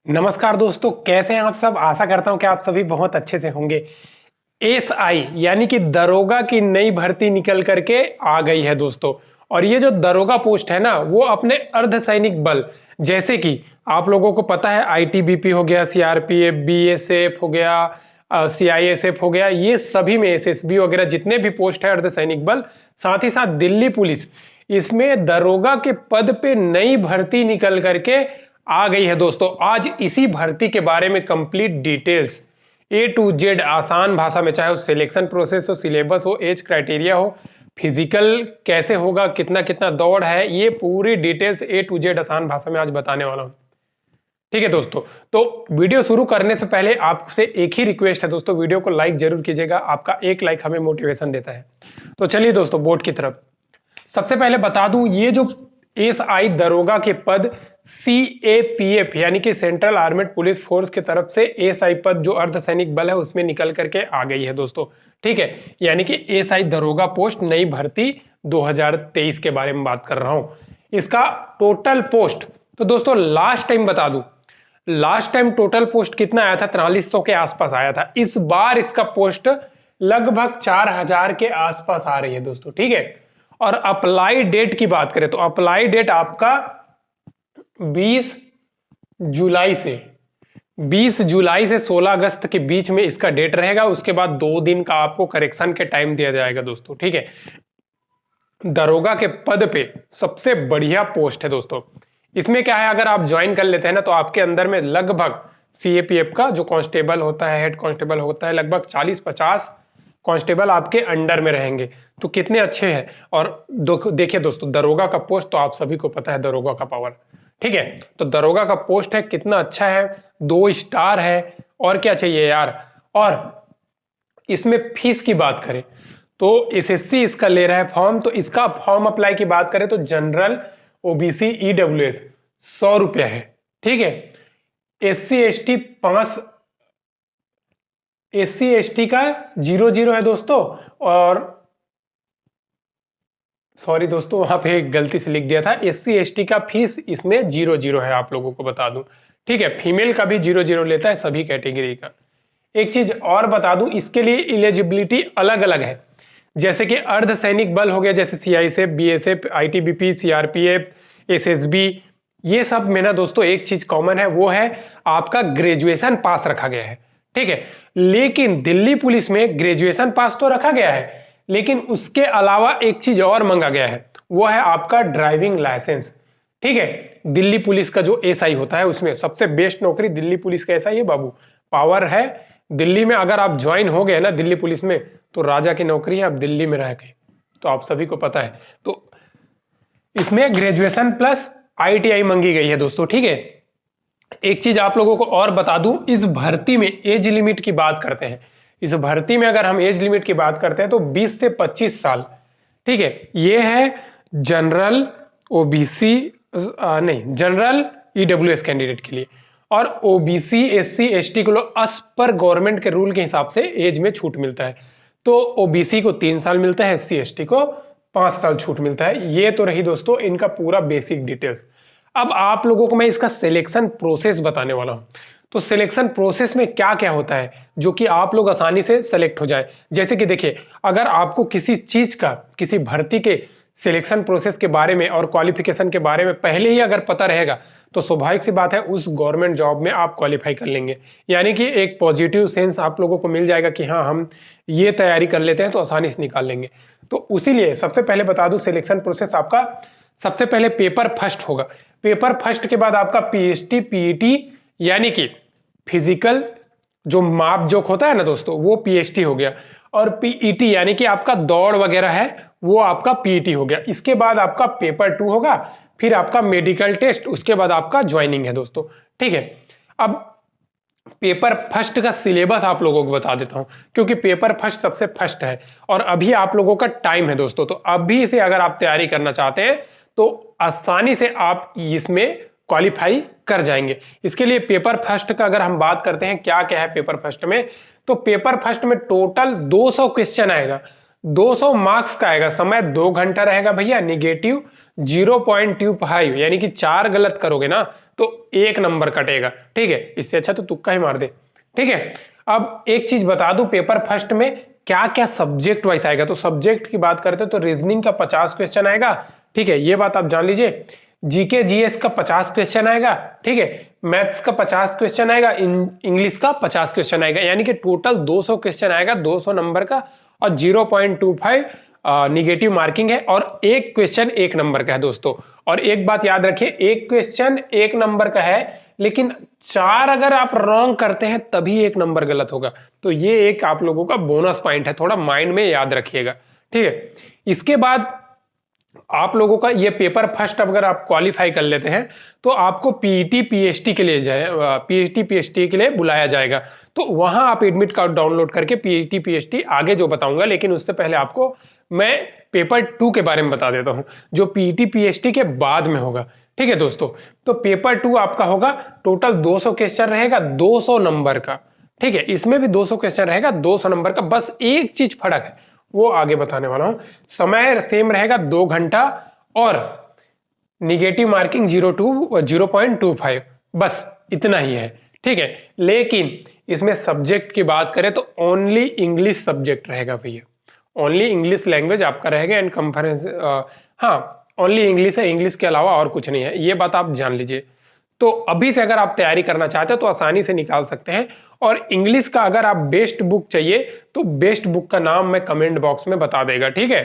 नमस्कार दोस्तों, कैसे हैं आप सब। आशा करता हूं कि आप सभी बहुत अच्छे से होंगे। एसआई यानी कि दरोगा की नई भर्ती निकल करके आ गई है दोस्तों। और ये जो दरोगा पोस्ट है ना, वो अपने अर्धसैनिक बल जैसे कि आप लोगों को पता है आईटीबीपी हो गया, सीआरपीएफ, बीएसएफ हो गया, सीआईएसएफ हो गया, ये सभी में एसएसबी वगैरह जितने भी पोस्ट है अर्धसैनिक बल, साथ ही साथ दिल्ली पुलिस, इसमें दरोगा के पद पे नई भर्ती निकल करके आ गई है दोस्तों। आज इसी भर्ती के बारे में complete details A to Z आसान भाषा में, चाहे वो सिलेक्शन प्रोसेस हो, सिलेबस हो, एज क्राइटेरिया हो, फिजिकल कैसे होगा, कितना कितना दौड़ है, ये पूरी डिटेल्स ए टू जेड आसान भाषा में आज बताने वाला हूं। ठीक है दोस्तों, तो वीडियो शुरू करने से पहले आपसे एक ही रिक्वेस्ट है दोस्तों, वीडियो को लाइक जरूर कीजिएगा। आपका एक लाइक हमें मोटिवेशन देता है। तो चलिए दोस्तों बोर्ड की तरफ। सबसे पहले बता दूं, ये जो एसआई दरोगा के पद सीएपीएफ यानी कि सेंट्रल आर्मेड पुलिस फोर्स की तरफ से एसआई पद जो अर्धसैनिक बल है उसमें निकल करके आ गई है दोस्तों। ठीक है, यानी कि एसआई दरोगा पोस्ट नई भर्ती 2023 के बारे में बात कर रहा हूं। इसका टोटल पोस्ट तो दोस्तों लास्ट टाइम बता दूं, लास्ट टाइम टोटल पोस्ट कितना आया था, 4300 के आसपास आया था। इस बार इसका पोस्ट लगभग 4000 के आसपास आ रही है दोस्तों। ठीक है, और अप्लाई डेट की बात करें तो अप्लाई डेट आपका 20 जुलाई से 16 अगस्त के बीच में इसका डेट रहेगा। उसके बाद 2 दिन का आपको करेक्शन के टाइम दिया जाएगा दोस्तों। ठीक है, दरोगा के पद पे सबसे बढ़िया पोस्ट है दोस्तों। इसमें क्या है, अगर आप ज्वाइन कर लेते हैं ना तो आपके अंदर में लगभग सीएपीएफ का जो कांस्टेबल होता है, हेड कांस्टेबल होता है, लगभग 40-50 कांस्टेबल आपके अंडर में रहेंगे। तो कितने अच्छे हैं। और देखिए दोस्तों, दरोगा का पोस्ट तो आप सभी को पता है, दरोगा का पावर। ठीक है, तो दरोगा का पोस्ट है, कितना अच्छा है, 2 स्टार है, और क्या चाहिए यार। और इसमें फीस की बात करें तो एसएससी इसका ले रहा है फॉर्म, तो इसका फॉर्म अप्लाई की बात करें तो जनरल, ओबीसी, ईडब्ल्यूएस 100 रुपया है। ठीक है, एससी एसटी 5, एससी एसटी का 00 है दोस्तों। और सॉरी दोस्तों, वहां पे एक गलती से लिख दिया था, एससी एसटी का फीस इसमें 00 है, आप लोगों को बता दूं। ठीक है, फीमेल का भी 00 लेता है, सभी कैटेगरी का। एक चीज और बता दूं, इसके लिए इलिजिबिलिटी अलग अलग है। जैसे कि अर्धसैनिक बल हो गया, जैसे CISF, BSF, ITBP, CRPF, SSB, ये सब में ना दोस्तों एक चीज कॉमन है, वो है आपका ग्रेजुएशन पास रखा गया है। ठीक है, लेकिन दिल्ली पुलिस में ग्रेजुएशन पास तो रखा गया है, लेकिन उसके अलावा एक चीज और मांगा गया है, वो है आपका ड्राइविंग लाइसेंस। ठीक है, दिल्ली पुलिस का जो एसआई होता है उसमें सबसे बेस्ट नौकरी दिल्ली पुलिस का एसआई है बाबू, पावर है दिल्ली में। अगर आप ज्वाइन हो गए ना दिल्ली पुलिस में तो राजा की नौकरी है, आप दिल्ली में रह गए, तो आप सभी को पता है। तो इसमें ग्रेजुएशन प्लस आईटीआई मांगी गई है दोस्तों। ठीक है, एक चीज आप लोगों को और बता दूं, इस भर्ती में एज लिमिट की बात करते हैं। इस भर्ती में अगर हम एज लिमिट की बात करते हैं तो 20 से 25 साल। ठीक है, ये है जनरल, ओबीसी, नहीं, जनरल, ईडब्ल्यूएस कैंडिडेट के लिए। और ओबीसी, एससी, एसटी को अस पर गवर्नमेंट के रूल के हिसाब से एज में छूट मिलता है। तो ओबीसी को 3 साल मिलता है, एससी एसटी को 5 साल छूट मिलता है। ये तो रही दोस्तों इनका पूरा बेसिक डिटेल्स। अब आप लोगों को मैं इसका सिलेक्शन प्रोसेस बताने वाला हूं। तो सिलेक्शन प्रोसेस में क्या क्या होता है जो कि आप लोग आसानी से सेलेक्ट हो जाए। जैसे कि देखिए, अगर आपको किसी चीज का, किसी भर्ती के सिलेक्शन प्रोसेस के बारे में और क्वालिफिकेशन के बारे में पहले ही अगर पता रहेगा तो स्वाभाविक सी बात है उस गवर्नमेंट जॉब में आप क्वालिफाई कर लेंगे। यानी कि एक पॉजिटिव सेंस आप लोगों को मिल जाएगा कि हाँ, हम ये तैयारी कर लेते हैं तो आसानी से निकाल लेंगे। तो उसीलिए सबसे पहले बता दूं, सिलेक्शन प्रोसेस आपका सबसे पहले पेपर फर्स्ट होगा। पेपर फर्स्ट के बाद आपका पीएचटी, पीईटी यानी कि फिजिकल जो माप जोक होता है ना दोस्तों, वो पीएचटी हो गया। और पीईटी यानी कि आपका दौड़ वगैरह है, वो आपका पीईटी हो गया। इसके बाद आपका पेपर 2 होगा, फिर आपका मेडिकल टेस्ट, उसके बाद आपका ज्वाइनिंग है दोस्तों। ठीक है, अब पेपर फर्स्ट का सिलेबस आप लोगों को बता देता हूं, क्योंकि पेपर फर्स्ट सबसे फर्स्ट है और अभी आप लोगों का टाइम है दोस्तों। तो अभी से अगर आप तैयारी करना चाहते हैं तो आसानी से आप इसमें क्वालिफाई कर जाएंगे। इसके लिए पेपर फर्स्ट का अगर हम बात करते हैं क्या क्या है पेपर फर्स्ट में, तो पेपर फर्स्ट में टोटल 200 क्वेश्चन आएगा, 200 मार्क्स का आएगा। समय 2 घंटा रहेगा भैया। निगेटिव 0.25 यानी कि 4 गलत करोगे ना तो 1 नंबर कटेगा। ठीक है, इससे अच्छा तो तुक्का ही मार दे। ठीक है, अब एक चीज बता दूं, पेपर फर्स्ट में क्या क्या सब्जेक्ट वाइज आएगा। तो सब्जेक्ट की बात करते हैं तो रीजनिंग का 50 क्वेश्चन आएगा। ठीक है, ये बात आप जान लीजिए। जीके जीएस का 50 क्वेश्चन आएगा। ठीक है, मैथ्स का 50 क्वेश्चन आएगा, इंग्लिश का 50 क्वेश्चन आएगा, यानी कि टोटल 200 क्वेश्चन आएगा, 200 नंबर का, और 0.25 निगेटिव मार्किंग है, और एक क्वेश्चन 1 नंबर का है दोस्तों। और एक बात याद रखिए, एक क्वेश्चन 1 नंबर का है, लेकिन 4 अगर आप रॉन्ग करते हैं तभी 1 नंबर गलत होगा। तो ये एक आप लोगों का बोनस पॉइंट है, थोड़ा माइंड में याद रखिएगा। ठीक है, इसके बाद आप लोगों का ये पेपर फर्स्ट अगर आप क्वालिफाई कर लेते हैं तो आपको पीईटी पीएचडी के लिए पीएचडी पीएचडी के लिए बुलाया जाएगा। तो वहां आप एडमिट कार्ड डाउनलोड करके पीएचडी पीएचडी आगे जो बताऊंगा, लेकिन उससे पहले आपको मैं पेपर 2 के बारे में बता देता हूं, जो पीईटी पीएचडी के बाद में होगा। ठीक है दोस्तों, तो पेपर 2 आपका होगा, टोटल 200 क्वेश्चन रहेगा, 200 नंबर का। ठीक है, इसमें भी 200 क्वेश्चन रहेगा, 200 नंबर का। बस एक चीज फर्क है, वो आगे बताने वाला हूं। समय सेम रहेगा 2 घंटा, और निगेटिव मार्किंग 0.25, बस इतना ही है। ठीक है, लेकिन इसमें सब्जेक्ट की बात करें तो ओनली इंग्लिश सब्जेक्ट रहेगा भैया, ओनली इंग्लिश लैंग्वेज आपका रहेगा। एंड कॉन्फ्रेंस, हाँ ओनली इंग्लिश है, इंग्लिश के अलावा और कुछ नहीं है, ये बात आप जान लीजिए। तो अभी से अगर आप तैयारी करना चाहते हैं तो आसानी से निकाल सकते हैं। और इंग्लिश का अगर आप बेस्ट बुक चाहिए तो बेस्ट बुक का नाम मैं कमेंट बॉक्स में बता देगा। ठीक है,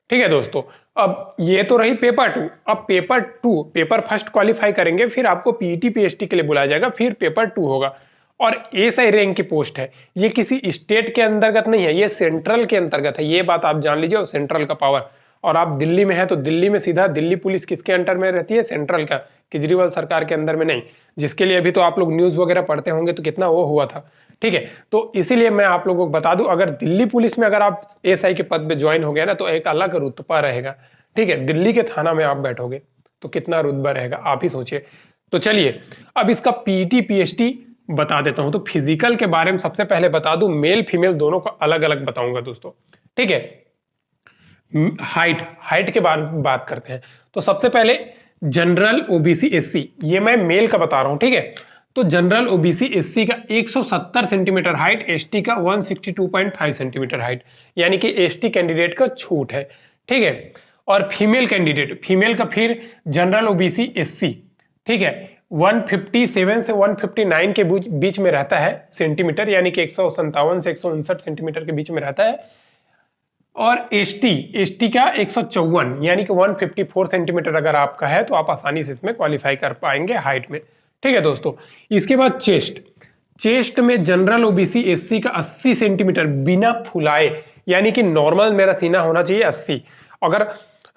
ठीक है दोस्तों। अब ये तो रही पेपर 2। अब पेपर 2, पेपर फर्स्ट क्वालिफाई करेंगे, फिर आपको पीईटी पीएचडी के लिए बुलाया जाएगा, फिर पेपर 2 होगा। और एसआई रैंक की पोस्ट है, ये किसी स्टेट के अंतर्गत नहीं है, ये सेंट्रल के अंतर्गत है, ये बात आप जान लीजिए। और सेंट्रल का पावर, और आप दिल्ली में है तो दिल्ली में सीधा दिल्ली पुलिस किसके अंडर में रहती है? सेंट्रल का, केजरीवाल सरकार के अंदर में नहीं, जिसके लिए अभी तो आप लोग न्यूज वगैरह पढ़ते होंगे तो कितना वो हुआ था। ठीक है, तो इसीलिए मैं आप लोगों को बता दूं, अगर दिल्ली पुलिस में अगर आप एसआई के पद पे ज्वाइन हो गया ना तो एक अलग रुतबा रहेगा। ठीक है, दिल्ली के थाना में आप बैठोगे तो कितना रुतबा रहेगा, आप ही सोचिए। तो चलिए अब इसका पीईटी पीएचडी बता देता हूं। तो फिजिकल के बारे में सबसे पहले बता दूं, मेल फीमेल दोनों को अलग अलग बताऊंगा दोस्तों। ठीक है, हाइट के बारे में बात करते हैं। तो सबसे पहले जनरल ओबीसी एससी, ये मैं मेल का बता रहा हूं। ठीक है, तो जनरल ओबीसी एससी का 170 सेंटीमीटर हाइट, एसटी का 162.5 सेंटीमीटर हाइट, यानी कि एसटी कैंडिडेट का छूट है। ठीक है, और फीमेल कैंडिडेट, फीमेल का फिर जनरल ओबीसी एससी, ठीक है, 157 से 159 के बीच में रहता है सेंटीमीटर, यानी कि 157 से 159 सेंटीमीटर के बीच में रहता है। और एसटी का 154 यानी कि 154 सेंटीमीटर अगर आपका है तो आप आसानी से इसमें क्वालिफाई कर पाएंगे हाइट में। ठीक है दोस्तों, इसके बाद चेस्ट में जनरल ओबीसी एससी का 80 सेंटीमीटर बिना फुलाए, यानी कि नॉर्मल मेरा सीना होना चाहिए 80, अगर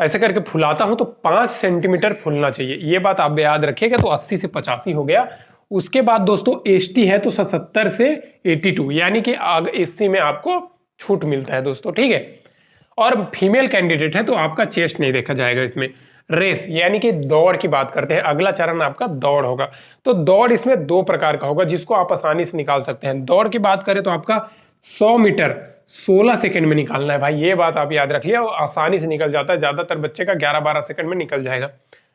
ऐसे करके फुलाता हूं तो 5 सेंटीमीटर फुलना चाहिए। ये बात आप याद रखिएगा। तो 80 से 85 हो गया। उसके बाद दोस्तों एसटी है तो 70 से 82, यानी कि एससी में आपको छूट मिलता है दोस्तों। ठीक है, और फीमेल कैंडिडेट है तो आपका चेस्ट नहीं देखा जाएगा इसमें। रेस यानी कि दौड़ की बात करते हैं, अगला चरण आपका दौड़ होगा। तो दौड़ इसमें 2 प्रकार का होगा जिसको आप आसानी से निकाल सकते हैं। दौड़ की बात करें तो आपका 100 मीटर 16 सेकंड में निकालना है भाई, ये बात आप याद रखिए, और आसानी से निकल जाता है, ज्यादातर बच्चे का 11-12 सेकंड में निकल जाएगा।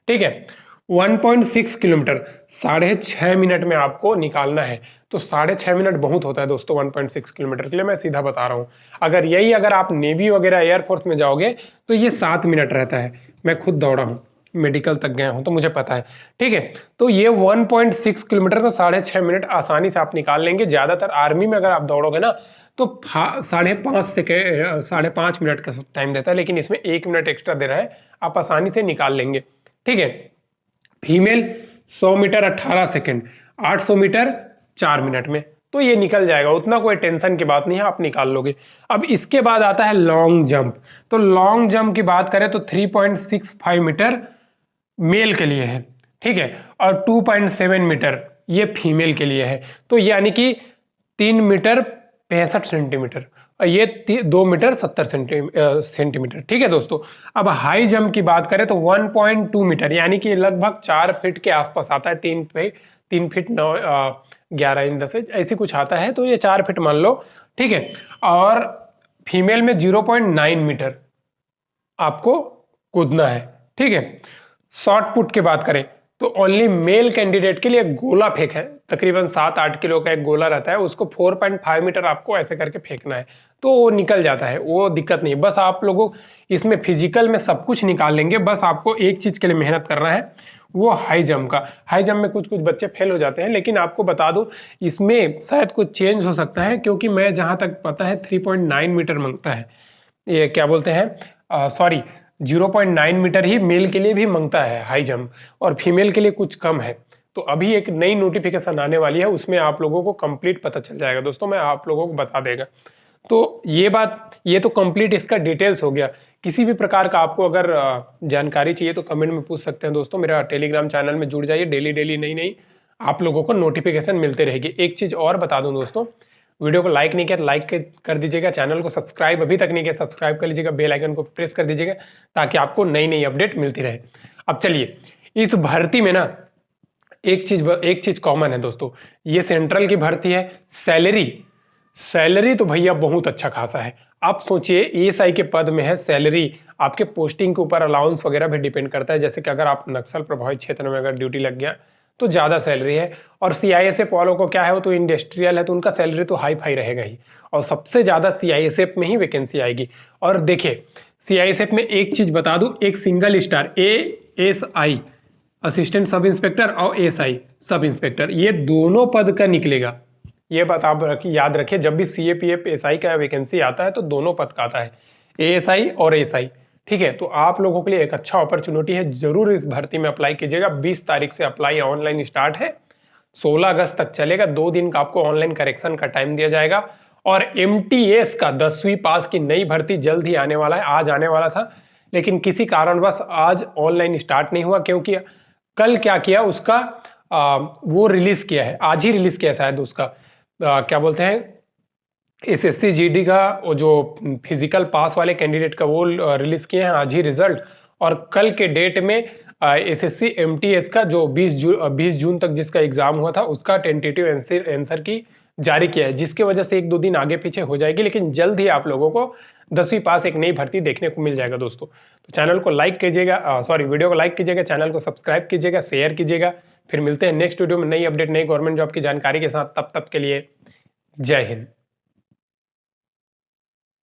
ठीक है, 1.6 किलोमीटर 6.5 मिनट में आपको निकालना है। तो 6.5 मिनट बहुत होता है दोस्तों 1.6 किलोमीटर के लिए, मैं सीधा बता रहा हूं। अगर आप नेवी वगैरह एयरफोर्स में जाओगे तो ये 7 मिनट रहता है। मैं खुद दौड़ा हूं, मेडिकल तक गया हूं तो मुझे पता है। ठीक है, तो ये 1.6 किलोमीटर को 6.5 मिनट आसानी से आप निकाल लेंगे। ज्यादातर आर्मी में अगर आप दौड़ोगे ना तो 5.5 मिनट का टाइम देता है, लेकिन इसमें 1 मिनट एक्स्ट्रा दे रहा है, आप आसानी से निकाल लेंगे। ठीक है, female 100 metre 18 second, 800 metre 4 minute में, तो ये निकल जाएगा, उतना कोई टेंशन की बात नहीं है, आप निकाल लोगे। अब इसके बाद आता है लॉन्ग जंप। तो लॉन्ग जंप की बात करें तो 3.65 मीटर मेल के लिए है। ठीक है, और 2.7 मीटर ये फीमेल के लिए है। तो यानी कि 3 मीटर 65 सेंटीमीटर, और ये 2 मीटर 70 सेंटीमीटर। ठीक है दोस्तों, अब हाई जंप की बात करें तो 1.2 मीटर यानी कि लगभग 4 फीट के आसपास आता है, 3 फीट 9 11 इंच 10 इंच ऐसी कुछ आता है, तो ये 4 फीट मान लो। ठीक है, और फीमेल में 0.9 मीटर आपको कूदना है। ठीक है। शॉर्ट पुट की बात करें तो ओनली मेल कैंडिडेट के लिए गोला फेंक है, तकरीबन 7-8 किलो का एक गोला रहता है, उसको 4.5 मीटर आपको ऐसे करके फेंकना है तो वो निकल जाता है, वो दिक्कत नहीं। बस आप लोगों इसमें फिजिकल में सब कुछ निकाल लेंगे, बस आपको एक चीज़ के लिए मेहनत करना है, वो हाई जंप का। हाई जंप में कुछ कुछ बच्चे फेल हो जाते हैं, लेकिन आपको बता दूं इसमें शायद कुछ चेंज हो सकता है, क्योंकि मैं जहाँ तक पता है 3.9 मीटर मांगता है, ये क्या बोलते हैं, सॉरी 0.9 मीटर ही मेल के लिए भी मांगता है हाई जंप, और फीमेल के लिए कुछ कम है। तो अभी एक नई नोटिफिकेशन आने वाली है, उसमें आप लोगों को कंप्लीट पता चल जाएगा दोस्तों, मैं आप लोगों को बता देगा। तो ये तो कंप्लीट इसका डिटेल्स हो गया। किसी भी प्रकार का आपको अगर जानकारी चाहिए तो कमेंट में पूछ सकते हैं दोस्तों। मेरा टेलीग्राम चैनल में जुड़ जाइए, डेली डेली नई नई आप लोगों को नोटिफिकेशन मिलते रहेगी। एक चीज़ और बता दूं दोस्तों, वीडियो को लाइक नहीं किया तो लाइक कर दीजिएगा, चैनल को सब्सक्राइब अभी तक नहीं किया सब्सक्राइब कर लीजिएगा, बेल आइकन को प्रेस कर दीजिएगा ताकि आपको नई नई अपडेट मिलती रहे। अब चलिए, इस भर्ती में ना एक चीज कॉमन है दोस्तों, ये सेंट्रल की भर्ती है। सैलरी तो भैया बहुत अच्छा खासा है। आप सोचिए एएसआई के पद में है, सैलरी आपके पोस्टिंग के ऊपर अलाउंस वगैरह भी डिपेंड करता है, जैसे कि अगर आप नक्सल प्रभावित क्षेत्र में अगर ड्यूटी लग गया तो ज़्यादा सैलरी है। और सीआईएसएफ वालों को क्या है, वो तो इंडस्ट्रियल है तो उनका सैलरी तो हाई फाई रहेगा ही, और सबसे ज़्यादा सीआईएसएफ में ही वैकेंसी आएगी। और देखिए सीआईएसएफ में एक चीज़ बता दूँ, एक single star ASI assistant sub inspector और एएसआई सब इंस्पेक्टर, ये दोनों पद का निकलेगा। ये बात आप याद रखिए, जब भी सीएपीएफ एसआई का वैकेंसी आता है तो दोनों पद का आता है, एएसआई और एएसआई। ठीक है, तो आप लोगों के लिए एक अच्छा अपॉर्चुनिटी है, जरूर इस भर्ती में अप्लाई कीजिएगा। 20 तारीख से अप्लाई ऑनलाइन स्टार्ट है, 16 अगस्त तक चलेगा। 2 दिन का आपको ऑनलाइन करेक्शन का टाइम दिया जाएगा। और एमटीएस का 10वीं पास की नई भर्ती जल्द ही आने वाला है, आज आने वाला था लेकिन किसी कारणवश आज ऑनलाइन स्टार्ट नहीं हुआ, क्योंकि कल क्या किया उसका वो रिलीज किया है, आज ही रिलीज किया शायद उसका क्या बोलते हैं एसएससी जीडी का, वो जो फिजिकल पास वाले कैंडिडेट का वो रिलीज किए हैं आज ही रिजल्ट। और कल के डेट में एसएससी एमटीएस का जो 20 जून तक जिसका एग्जाम हुआ था उसका टेंटेटिव आंसर की जारी किया है, जिसकी वजह से 1-2 दिन आगे पीछे हो जाएगी, लेकिन जल्द ही आप लोगों को 10वीं पास एक नई भर्ती देखने को मिल जाएगा दोस्तों। तो चैनल को लाइक कीजिएगा, सॉरी वीडियो को लाइक कीजिएगा, चैनल को सब्सक्राइब कीजिएगा, शेयर कीजिएगा। फिर मिलते हैं नेक्स्ट वीडियो में नई अपडेट नई गवर्नमेंट जॉब की जानकारी के साथ, तब तक के लिए जय हिंद।